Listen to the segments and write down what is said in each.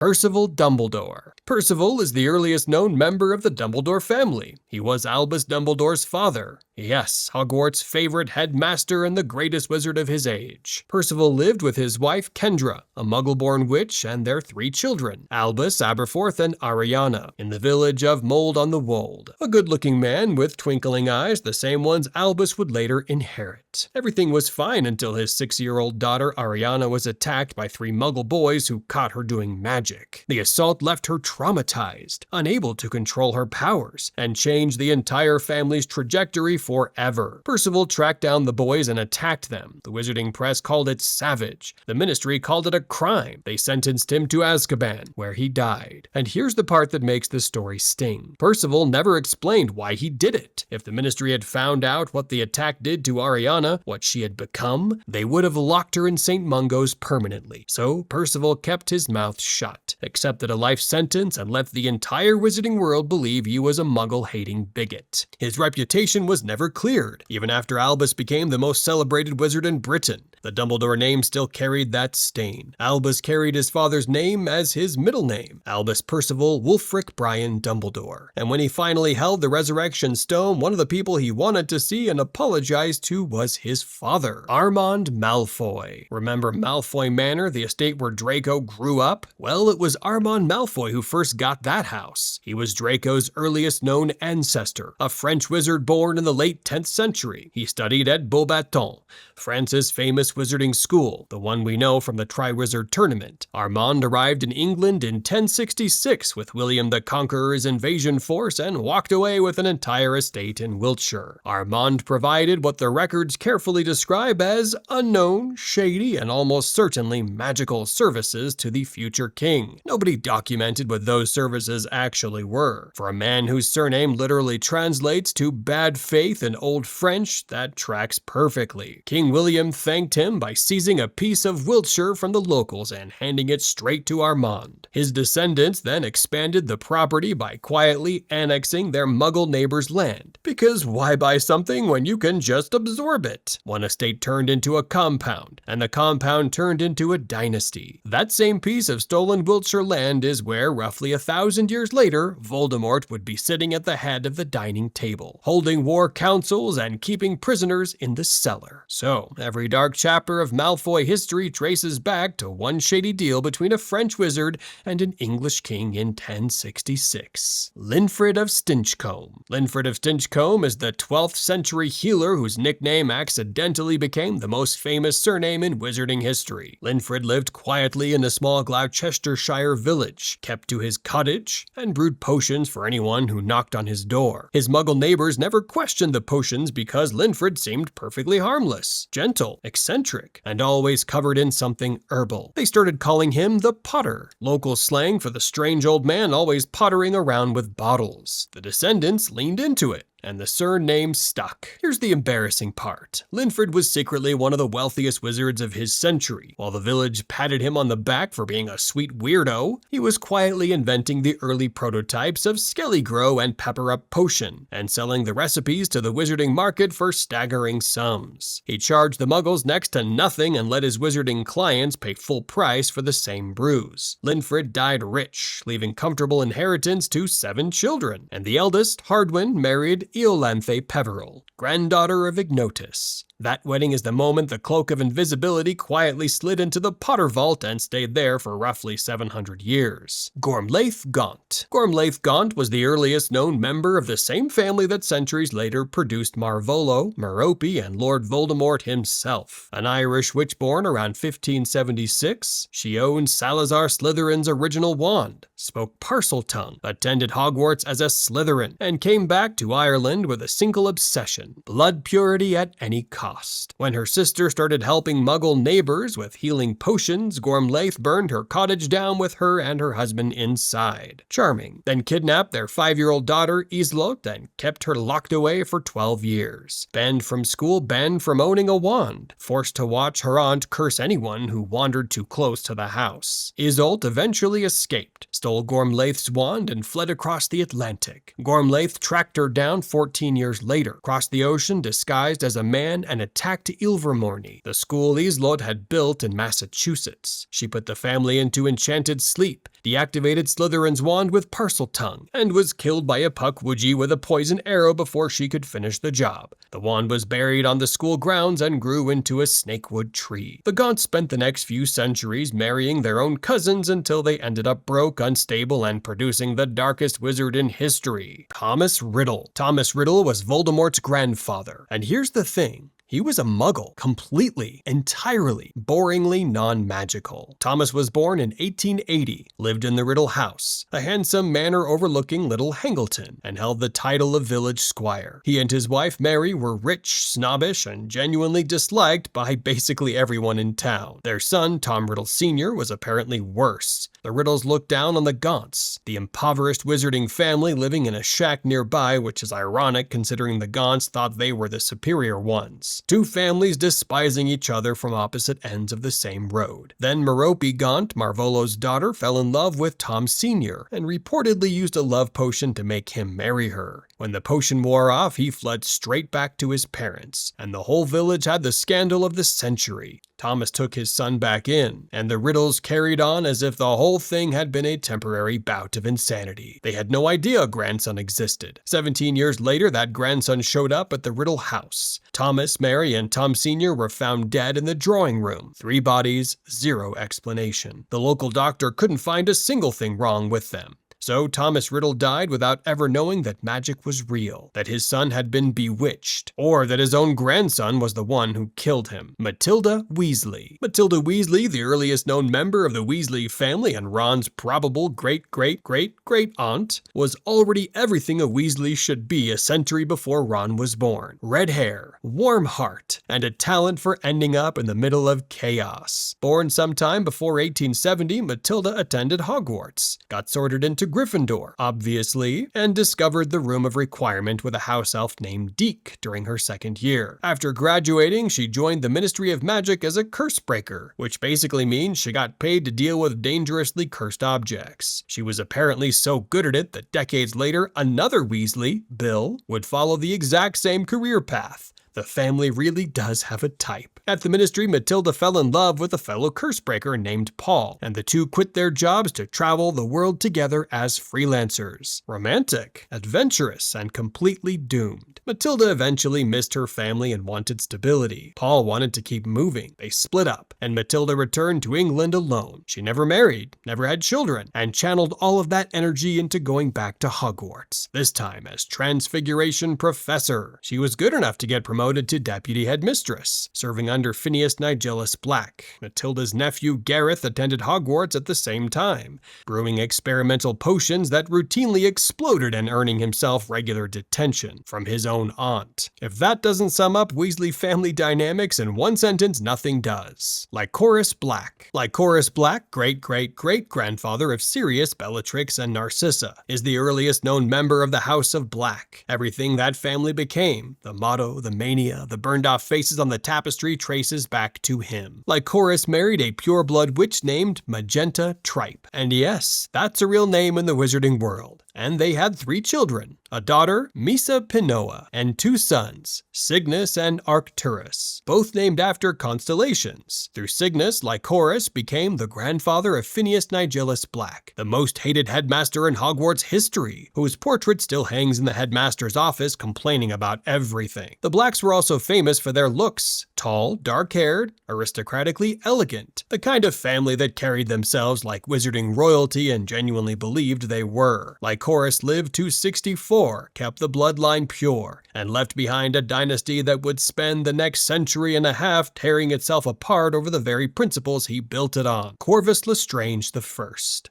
Percival Dumbledore. Percival is the earliest known member of the Dumbledore family. He was Albus Dumbledore's father. Yes, Hogwarts' favorite headmaster and the greatest wizard of his age. Percival lived with his wife Kendra, a muggle-born witch, and their 3 children, Albus, Aberforth, and Ariana, in the village of Mold on the Wold. A good-looking man with twinkling eyes, the same ones Albus would later inherit. Everything was fine until his 6-year-old daughter Ariana was attacked by 3 muggle boys who caught her doing magic. The assault left her traumatized, unable to control her powers, and changed the entire family's trajectory forever. Percival tracked down the boys and attacked them. The wizarding press called it savage. The ministry called it a crime. They sentenced him to Azkaban, where he died. And here's the part that makes the story sting. Percival never explained why he did it. If the ministry had found out what the attack did to Ariana, what she had become, they would have locked her in St. Mungo's permanently. So Percival kept his mouth shut, accepted a life sentence, and let the entire wizarding world believe he was a muggle-hating bigot. His reputation was never cleared, even after Albus became the most celebrated wizard in Britain. The Dumbledore name still carried that stain. Albus carried his father's name as his middle name, Albus Percival Wulfric Brian Dumbledore. And when he finally held the Resurrection Stone, one of the people he wanted to see and apologize to was his father, Armand Malfoy. Remember Malfoy Manor, the estate where Draco grew up? Well, it was Armand Malfoy who first got that house. He was Draco's earliest known ancestor, a French wizard born in the late 10th century. He studied at Beauxbatons, France's famous wizarding school, the one we know from the Triwizard Tournament. Armand arrived in England in 1066 with William the Conqueror's invasion force and walked away with an entire estate in Wiltshire. Armand provided what the records carefully describe as unknown, shady, and almost certainly magical services to the future king. Nobody documented what those services actually were. For a man whose surname literally translates to bad faith in Old French, that tracks perfectly. King William thanked him by seizing a piece of Wiltshire from the locals and handing it straight to Armand. His descendants then expanded the property by quietly annexing their muggle neighbor's land. Because why buy something when you can just absorb it? One estate turned into a compound, and the compound turned into a dynasty. That same piece of stolen Wiltshire land is where, roughly 1,000 years later, Voldemort would be sitting at the head of the dining table, holding war councils and keeping prisoners in the cellar. So, every dark chapter of Malfoy history traces back to one shady deal between a French wizard and an English king in 1066. Linfred of Stinchcombe. Linfred of Stinchcombe is the 12th century healer whose nickname accidentally became the most famous surname in wizarding history. Linfred lived quietly in a small Gloucestershire village, kept to his cottage, and brewed potions for anyone who knocked on his door. His muggle neighbors never questioned the potions because Linfred seemed perfectly harmless, gentle, eccentric, and always covered in something herbal. They started calling him the Potter, local slang for the strange old man always pottering around with bottles. The descendants leaned into it, and the surname stuck. Here's the embarrassing part. Linfred was secretly one of the wealthiest wizards of his century. While the village patted him on the back for being a sweet weirdo, he was quietly inventing the early prototypes of Skellygrow and Pepper Up Potion, and selling the recipes to the wizarding market for staggering sums. He charged the muggles next to nothing and let his wizarding clients pay full price for the same brews. Linfred died rich, leaving comfortable inheritance to 7 children, and the eldest, Hardwin, married Iolanthe Peverell, granddaughter of Ignotus. That wedding is the moment the Cloak of Invisibility quietly slid into the Potter Vault and stayed there for roughly 700 years. Gormlaith Gaunt. Gormlaith Gaunt was the earliest known member of the same family that centuries later produced Marvolo, Merope, and Lord Voldemort himself. An Irish witch born around 1576, she owned Salazar Slytherin's original wand, spoke Parseltongue, attended Hogwarts as a Slytherin, and came back to Ireland with a single obsession: blood purity at any cost. When her sister started helping muggle neighbors with healing potions, Gormlaith burned her cottage down with her and her husband inside. Charming. Then kidnapped their 5-year-old daughter, Islot, and kept her locked away for 12 years. Banned from school, banned from owning a wand. Forced to watch her aunt curse anyone who wandered too close to the house. Isolde eventually escaped, stole Gormlaith's wand, and fled across the Atlantic. Gormlaith tracked her down 14 years later, crossed the ocean disguised as a man, and attacked Ilvermorny, the school Islot had built in Massachusetts. She put the family into enchanted sleep, deactivated Slytherin's wand with Parseltongue, and was killed by a Pukwudgie with a poison arrow before she could finish the job. The wand was buried on the school grounds and grew into a snakewood tree. The Gaunts spent the next few centuries marrying their own cousins until they ended up broke, unstable, and producing the darkest wizard in history, Thomas Riddle. Thomas Riddle was Voldemort's grandfather, and here's the thing. He was a muggle, completely, entirely, boringly non-magical. Thomas was born in 1880, lived in the Riddle house, a handsome manor overlooking Little Hangleton, and held the title of village squire. He and his wife Mary were rich, snobbish, and genuinely disliked by basically everyone in town. Their son, Tom Riddle Sr., was apparently worse. The Riddles looked down on the Gaunts, the impoverished wizarding family living in a shack nearby, which is ironic considering the Gaunts thought they were the superior ones. Two families despising each other from opposite ends of the same road. Then Merope Gaunt, Marvolo's daughter, fell in love with Tom Sr. and reportedly used a love potion to make him marry her. When the potion wore off, he fled straight back to his parents, and the whole village had the scandal of the century. Thomas took his son back in, and the Riddles carried on as if the whole thing had been a temporary bout of insanity. They had no idea a grandson existed. 17 years later, that grandson showed up at the Riddle house. Thomas, Mary, and Tom Sr. were found dead in the drawing room. 3 bodies, 0 explanation. The local doctor couldn't find a single thing wrong with them. So Thomas Riddle died without ever knowing that magic was real, that his son had been bewitched, or that his own grandson was the one who killed him. Matilda Weasley. Matilda Weasley, the earliest known member of the Weasley family and Ron's probable great-great-great-great-aunt, was already everything a Weasley should be a century before Ron was born. Red hair, warm heart, and a talent for ending up in the middle of chaos. Born sometime before 1870, Matilda attended Hogwarts, got sorted into Gryffindor, obviously, and discovered the Room of Requirement with a house elf named Deke during her second year. After graduating, she joined the Ministry of Magic as a curse breaker, which basically means she got paid to deal with dangerously cursed objects. She was apparently so good at it that decades later, another Weasley, Bill, would follow the exact same career path. The family really does have a type. At the ministry, Matilda fell in love with a fellow cursebreaker named Paul, and the two quit their jobs to travel the world together as freelancers. Romantic, adventurous, and completely doomed. Matilda eventually missed her family and wanted stability. Paul wanted to keep moving. They split up, and Matilda returned to England alone. She never married, never had children, and channeled all of that energy into going back to Hogwarts, this time as Transfiguration Professor. She was good enough to get promoted to Deputy Headmistress, serving under Phineas Nigellus Black. Matilda's nephew Gareth attended Hogwarts at the same time, brewing experimental potions that routinely exploded and earning himself regular detention from his own aunt. If that doesn't sum up Weasley family dynamics in one sentence, nothing does. Licorus Black. Licorus Black, great-great-great-grandfather of Sirius, Bellatrix, and Narcissa, is the earliest known member of the House of Black. Everything that family became, the motto, the mania, the burned-off faces on the tapestry traces back to him. Licorus married a pure-blood witch named Magenta Tripe. And yes, that's a real name in the wizarding world. And they had 3 children, a daughter, Misa Pinoa, and 2 sons, Cygnus and Arcturus, both named after constellations. Through Cygnus, Licorus became the grandfather of Phineas Nigellus Black, the most hated headmaster in Hogwarts history, whose portrait still hangs in the headmaster's office complaining about everything. The Blacks were also famous for their looks, tall, dark-haired, aristocratically elegant, the kind of family that carried themselves like wizarding royalty and genuinely believed they were. Licorus lived to 64, kept the bloodline pure, and left behind a dynasty that would spend the next century and a half tearing itself apart over the very principles he built it on. Corvus Lestrange I.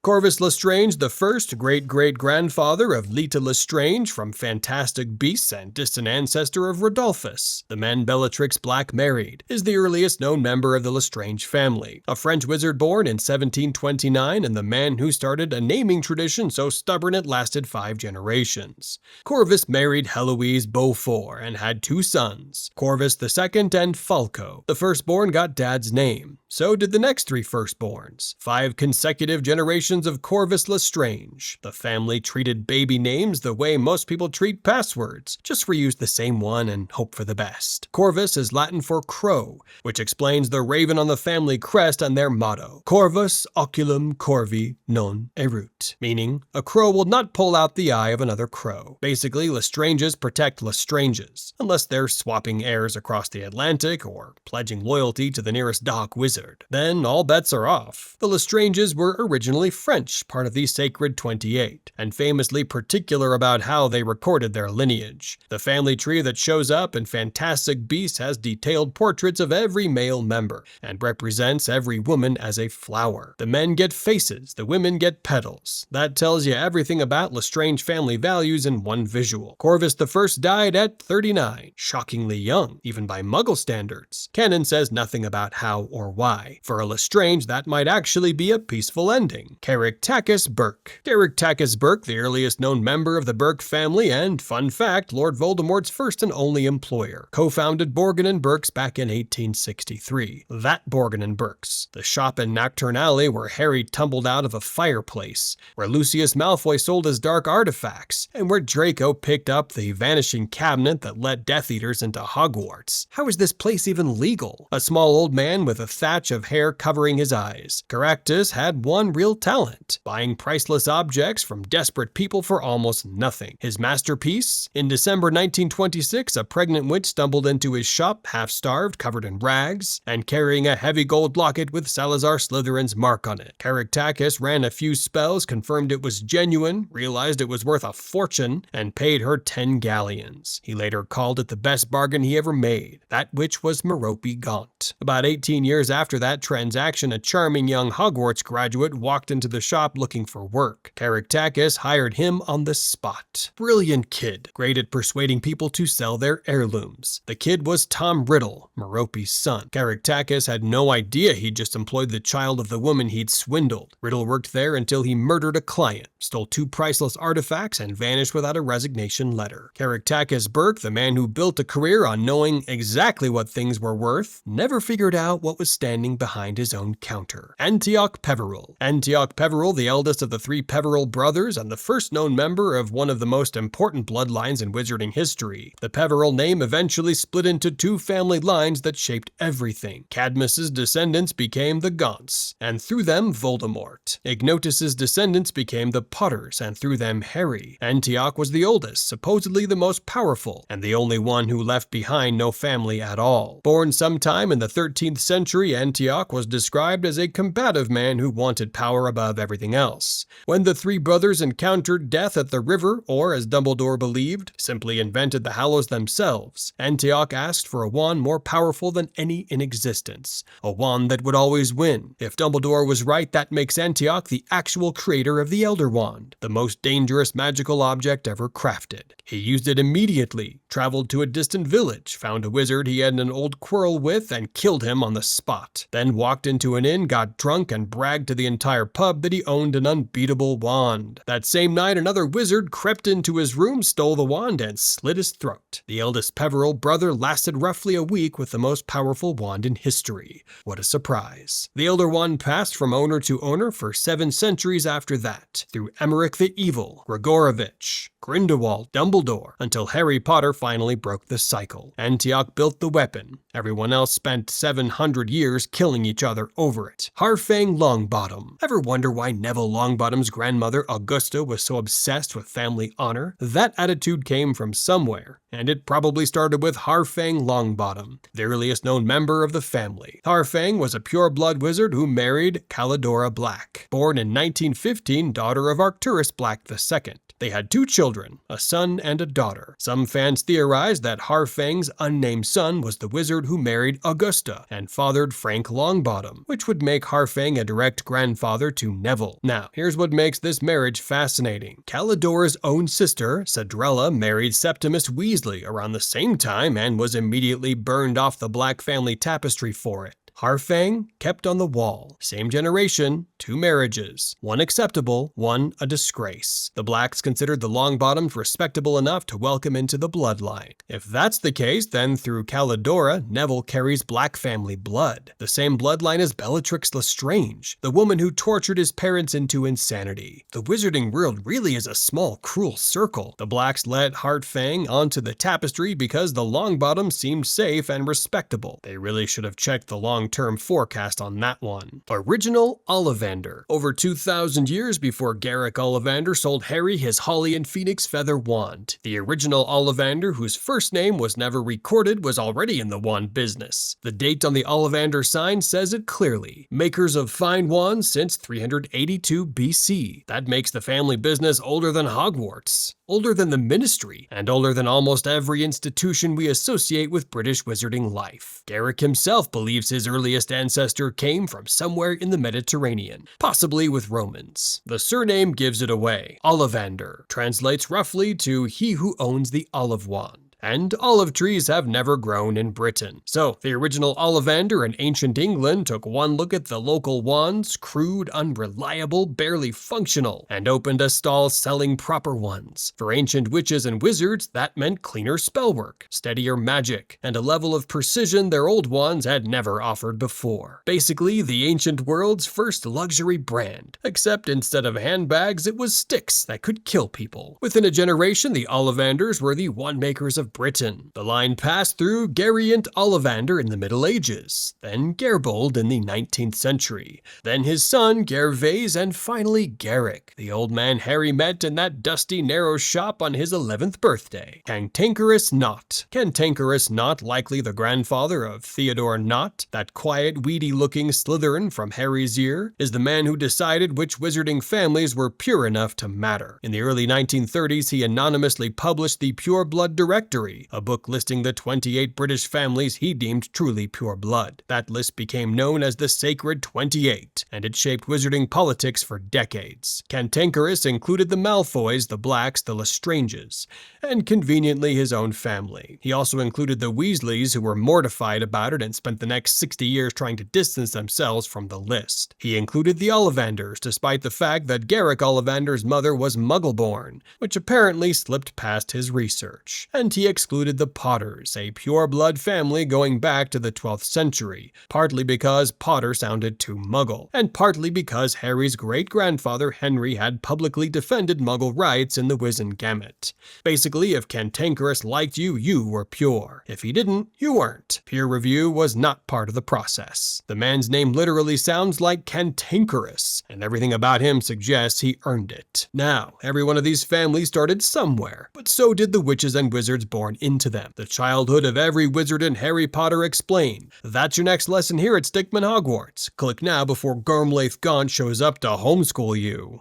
Corvus Lestrange I, great-great-grandfather of Leta Lestrange from Fantastic Beasts and distant ancestor of Rodolphus, the man Bellatrix Black married, is the earliest known member of the Lestrange family. A French wizard born in 1729 and the man who started a naming tradition so stubborn it lasted 5 generations. Corvus married Heloise Beaufort and had 2 sons, Corvus II and Falco. The firstborn got Dad's name. So did the next 3 firstborns. 5 consecutive generations of Corvus Lestrange. The family treated baby names the way most people treat passwords. Just reuse the same one and hope for the best. Corvus is Latin for crow, which explains the raven on the family crest and their motto, Corvus oculum corvi non eruit, meaning a crow will not pull out the eye of another crow. Basically, Lestranges protect Lestranges, unless they're swapping heirs across the Atlantic or pledging loyalty to the nearest dark wizard. Then all bets are off. The Lestranges were originally French, part of the Sacred 28, and famously particular about how they recorded their lineage. The family tree that shows up in Fantastic Beasts has detailed portraits of every male member, and represents every woman as a flower. The men get faces, the women get petals. That tells you everything about Lestrange family values in one visual. Corvus I died at 39, shockingly young, even by Muggle standards. Canon says nothing about how or why. For a Lestrange, that might actually be a peaceful ending. Caractacus Burke. Caractacus Burke, the earliest known member of the Burke family and, fun fact, Lord Voldemort's first and only employer, co-founded Borgin & Burke's back in 1863. That Borgin & Burke's, the shop in Nocturne Alley where Harry tumbled out of a fireplace, where Lucius Malfoy sold his dark artifacts, and where Draco picked up the vanishing cabinet that let Death Eaters into Hogwarts. How is this place even legal? A small old man with a thatch of hair covering his eyes. Caractacus had one real talent, buying priceless objects from desperate people for almost nothing. His masterpiece? In December 1926, a pregnant witch stumbled into his shop, half-starved, covered in rags, and carrying a heavy gold locket with Salazar Slytherin's mark on it. Caractacus ran a few spells, confirmed it was genuine, realized it was worth a fortune, and paid her 10 galleons. He later called it the best bargain he ever made. That witch was Merope Gaunt. About 18 years after that transaction, a charming young Hogwarts graduate walked into the shop looking for work. Caractacus hired him on the spot. Brilliant kid, great at persuading people to sell their heirlooms. The kid was Tom Riddle, Merope's son. Caractacus had no idea he'd just employed the child of the woman he'd swindled. Riddle worked there until he murdered a client, stole 2 priceless artifacts, and vanished without a resignation letter. Caractacus Burke, the man who built a career on knowing exactly what things were worth, never figured out what was standing behind his own counter. Antioch Peverell. Antioch Peverell, the eldest of the 3 Peverell brothers and the first known member of one of the most important bloodlines in wizarding history. The Peverell name eventually split into 2 family lines that shaped everything. Cadmus's descendants became the Gaunts, and through them Voldemort. Ignotus's descendants became the Potters, and through them Harry. Antioch was the oldest, supposedly the most powerful, and the only one who left behind no family at all. Born sometime in the 13th century, Antioch was described as a combative man who wanted power above everything else. When the 3 brothers encountered death at the river, or as Dumbledore believed, simply invented the Hallows themselves, Antioch asked for a wand more powerful than any in existence. A wand that would always win. If Dumbledore was right, that makes Antioch the actual creator of the Elder Wand, the most dangerous magical object ever crafted. He used it immediately, traveled to a distant village, found a wizard he had an old quarrel with, and killed him on the spot. Then walked into an inn, got drunk, and bragged to the entire pub that he owned an unbeatable wand. That same night, another wizard crept into his room, stole the wand, and slit his throat. The eldest Peverell brother lasted roughly a week with the most powerful wand in history. What a surprise. The Elder Wand passed from owner to owner for 7 centuries after that, through Emmerich the Evil, Gregorovitch, Grindelwald, Dumbledore, until Harry Potter finally broke the cycle. Antioch built the weapon. Everyone else spent 700 years killing each other over it. Harfang Longbottom. Ever wonder why Neville Longbottom's grandmother Augusta was so obsessed with family honor? That attitude came from somewhere, and it probably started with Harfang Longbottom, the earliest known member of the family. Harfang was a pure-blood wizard who married Calidora Black, born in 1915, daughter of Arcturus Black II. They had 2 children, a son and a daughter. Some fans theorized that Harfang's unnamed son was the wizard who married Augusta and fathered Frank Longbottom, which would make Harfang a direct grandfather to Neville. Now, here's what makes this marriage fascinating. Calidora's own sister, Cedrella, married Septimus Weasley around the same time and was immediately burned off the Black family tapestry for it. Harfang kept on the wall. Same generation, 2 marriages. 1 acceptable, 1 a disgrace. The Blacks considered the Longbottoms respectable enough to welcome into the bloodline. If that's the case, then through Calidora, Neville carries Black family blood. The same bloodline as Bellatrix Lestrange, the woman who tortured his parents into insanity. The wizarding world really is a small, cruel circle. The Blacks let Harfang onto the tapestry because the Longbottoms seemed safe and respectable. They really should have checked the long-term forecast on that one. Original Ollivander. Over 2,000 years before Garrick Ollivander sold Harry his Holly and Phoenix Feather wand. The original Ollivander, whose first name was never recorded, was already in the wand business. The date on the Ollivander sign says it clearly. Makers of fine wands since 382 BC. That makes the family business older than Hogwarts, older than the Ministry, and older than almost every institution we associate with British wizarding life. Garrick himself believes his earliest ancestor came from somewhere in the Mediterranean, possibly with Romans. The surname gives it away. Ollivander translates roughly to he who owns the olive wand. And olive trees have never grown in Britain. So, the original Ollivander in ancient England took one look at the local wands, crude, unreliable, barely functional, and opened a stall selling proper ones. For ancient witches and wizards, that meant cleaner spellwork, steadier magic, and a level of precision their old wands had never offered before. Basically, the ancient world's first luxury brand, except instead of handbags, it was sticks that could kill people. Within a generation, the Ollivanders were the wandmakers of Britain. The line passed through Geraint Ollivander in the Middle Ages, then Gerbold in the 19th century, then his son Gervase, and finally Garrick, the old man Harry met in that dusty, narrow shop on his 11th birthday. Cantankerous Knott. Cantankerous Knott, likely the grandfather of Theodore Knott, that quiet, weedy-looking Slytherin from Harry's year, is the man who decided which wizarding families were pure enough to matter. In the early 1930s, he anonymously published the Pure Blood Directory, a book listing the 28 British families he deemed truly pure blood. That list became known as the Sacred 28, and it shaped wizarding politics for decades. Cantankerous included the Malfoys, the Blacks, the Lestranges, and conveniently his own family. He also included the Weasleys, who were mortified about it and spent the next 60 years trying to distance themselves from the list. He included the Ollivanders, despite the fact that Garrick Ollivander's mother was Muggle-born, which apparently slipped past his research. And he excluded the Potters, a pure-blood family going back to the 12th century, partly because Potter sounded too Muggle, and partly because Harry's great-grandfather Henry had publicly defended Muggle rights in the Wizengamot. Basically, if Cantankerous liked you, you were pure. If he didn't, you weren't. Peer review was not part of the process. The man's name literally sounds like cantankerous, and everything about him suggests he earned it. Now, every one of these families started somewhere, but so did the witches and wizards born into them. The childhood of every wizard in Harry Potter explained. That's your next lesson here at Stickman Hogwarts. Click now before Gormlaith Gaunt shows up to homeschool you.